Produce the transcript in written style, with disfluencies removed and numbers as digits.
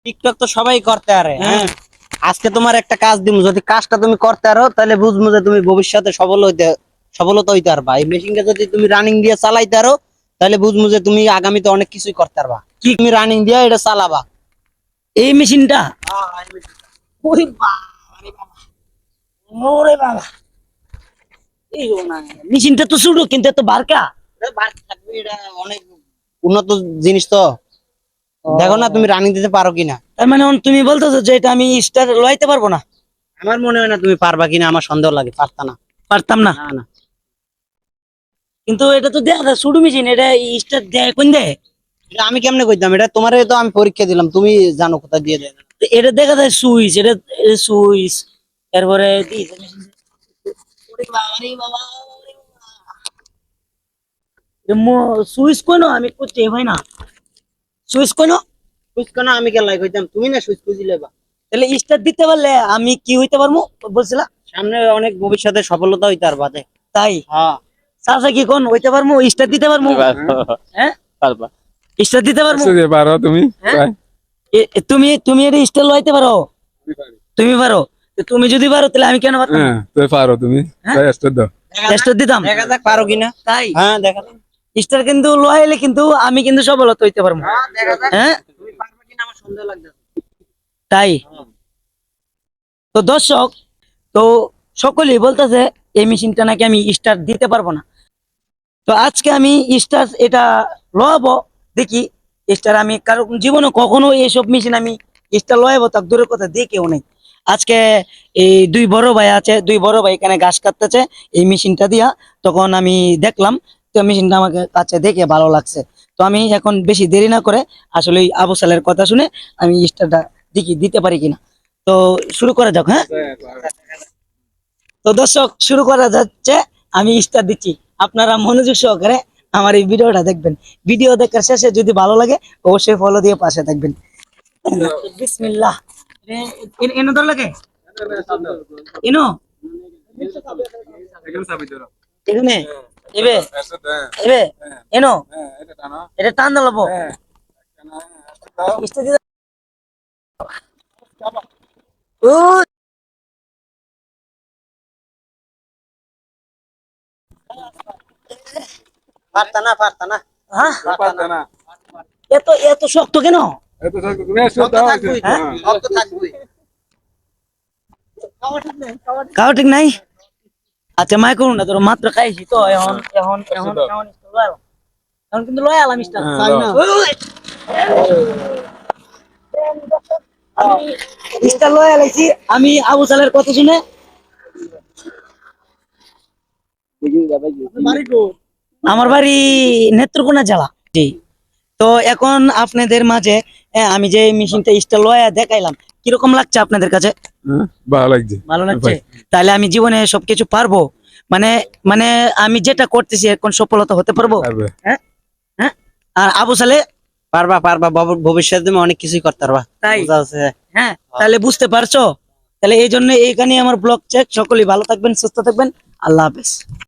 TikTok তো সবাই করতে পারে। হ্যাঁ, আজকে তোমার একটা কাজ দিমু, যদি কাজটা তুমি করতে পারো তাহলে বুঝবো যে তুমি ভবিষ্যতে সফলতা হইতে পারবা। এই মেশিনটা যদি তুমি রানিং দিয়ে চালাইতে পারো তাহলে বুঝবো যে তুমি আগামীতে অনেক কিছুই করতে পারবা। কি তুমি রানিং দিয়ে এটা চালাবা এই মেশিনটা? ওরে বাবা রে বাবা, ওরে বাবা, এই না মেশিনটা তো ছোট কিন্তু এত বারকা। এটা অনেক উন্নত জিনিস তো, দেখো না তুমি রানিং দিতে পারো কিনা। তার মানে তুমি বলতেছো যে এটা আমি স্টার লইতে পারবো না? আমার মনে হয় না তুমি পারবা কিনা, আমার সন্দেহ লাগে। পারতা না। পারতাম না? না না, কিন্তু এটা তো দেয়া যায় ছোট মেশিন, এটা স্টার দেয় কোন দেয়? এটা আমি কেমনে কইতাম? এটা তোমারে তো আমি পরীক্ষা দিলাম, তুমি জানো কোথায় দিয়ে দেয়। তো এটা দেখা যায় সুইচ, এটা সুইচ, তারপরে সুইচ কোন আমি করতে হয় না, সুইচ কোন? সুইচ কেন আমি কেলাই কইতাম? তুমি না সুইচ খুঁজিলে বা। তাহলে স্টার দিতে পারলে আমি কি হইতে পারবো বলছিলা? সামনে অনেক ভবিষ্যতে সফলতা হইতে পারবা। তাই? হ্যাঁ, চাচা কি কোন হইতে পারবো, স্টার দিতে পারবো? হ্যাঁ, পারবা। স্টার দিতে পারবো? পারো তুমি? হ্যাঁ? তুমি তুমি এটা স্টার লইতে পারো? তুমি পারো? তো তুমি যদি পারো তাহলে আমি কেন পারতাম না? হ্যাঁ, তুই পারো তুমি। হ্যাঁ? তাই স্টার দাও। স্টার দিতাম। দেখা যাক পারো কিনা। তাই? হ্যাঁ, দেখা যাক। স্টার কিন্তু লইলে কিন্তু আমি কিন্তু সফলতা হইতে পারবো। হ্যাঁ, দেখা যাক হ্যাঁ, তুমি পারবা কিনা, আমার সন্দেহ লাগতেছে। তাই? তো দর্শক, তো সকলেই বলতেছে এই মেশিনটা নাকি আমি স্টার দিতে পারবো না। তো আজকে আমি স্টার এটা লওয়াবো, দেখি স্টার আমি কারো জীবনে কখনো এইসব মেশিন আমি স্টার লওয়াবো তার দূরের কথা দেখেও নেই। আজকে এই দুই বড় ভাই আছে, দুই বড় ভাই এখানে ঘাস কাটতেছে এই মেশিনটা দিয়া, তখন আমি দেখলাম, তো মেশিনটা আমাকে কাছে দেখে ভালো লাগছে। তো আমি এখন বেশি দেরি না করে আসলে এই আবু সালের কথা শুনে আমি স্টারটা দেখি দিতে পারি কিনা। তো শুরু করা যাক। হ্যাঁ, তো দর্শক শুরু করা যাচ্ছে, আমি স্টার দিচ্ছি, আপনারা মনোযোগ সহকারে আমার এই ভিডিওটা দেখবেন। ভিডিও দেখার শেষে যদি ভালো লাগে অবশ্যই ফলো দিয়ে পাশে থাকবেন। বিসমিল্লাহ। এনো দর লাগে এনো এখানে এবে এবে এনো এটা টান দাও। স্টার দিয়ে ও পারতা না, পারতা না। হ্যাঁ, পারতা না। এত এত শক্ত কেন? শক্ত থাকবই তো, শক্ত থাকবই। খাওয়া ঠিক নাই? আচ্ছা মাই করুন না, তোর মাত্র খাইছি তো, এখন এখন এখন এখন এখন কিন্তু লয় আলাম স্টার চাই না। স্টার লয় আলাইছি আমি আবু সালের কথা শুনে। আমার বাড়ি নেত্রকোনা জেলা। জি। তো এখন আপনাদের মাঝে আমি যে মেশিনটা স্টার লয়া দেখাইলাম, কিরকম লাগছে আপনাদের কাছে? ভালো লাগছে। ভালো লাগছে? তাহলে আমি জীবনে সবকিছু পারবো, মানে মানে আমি যেটা করতেছি এখন সফলতা হতে পারবো? পারবে। হ্যাঁ, হ্যাঁ। আর আবু সালে? পারবা, পারবা। ভবিষ্যতে তুমি অনেক কিছুই করতে পারবা। তাই? বুঝা আছে? হ্যাঁ, তাহলে বুঝতে পারছো? তাহলে এই জন্য এইখানে আমার ব্লগ চেক। সকলেই ভালো থাকবেন, সুস্থ থাকবেন, আল্লাহ হাফেজ।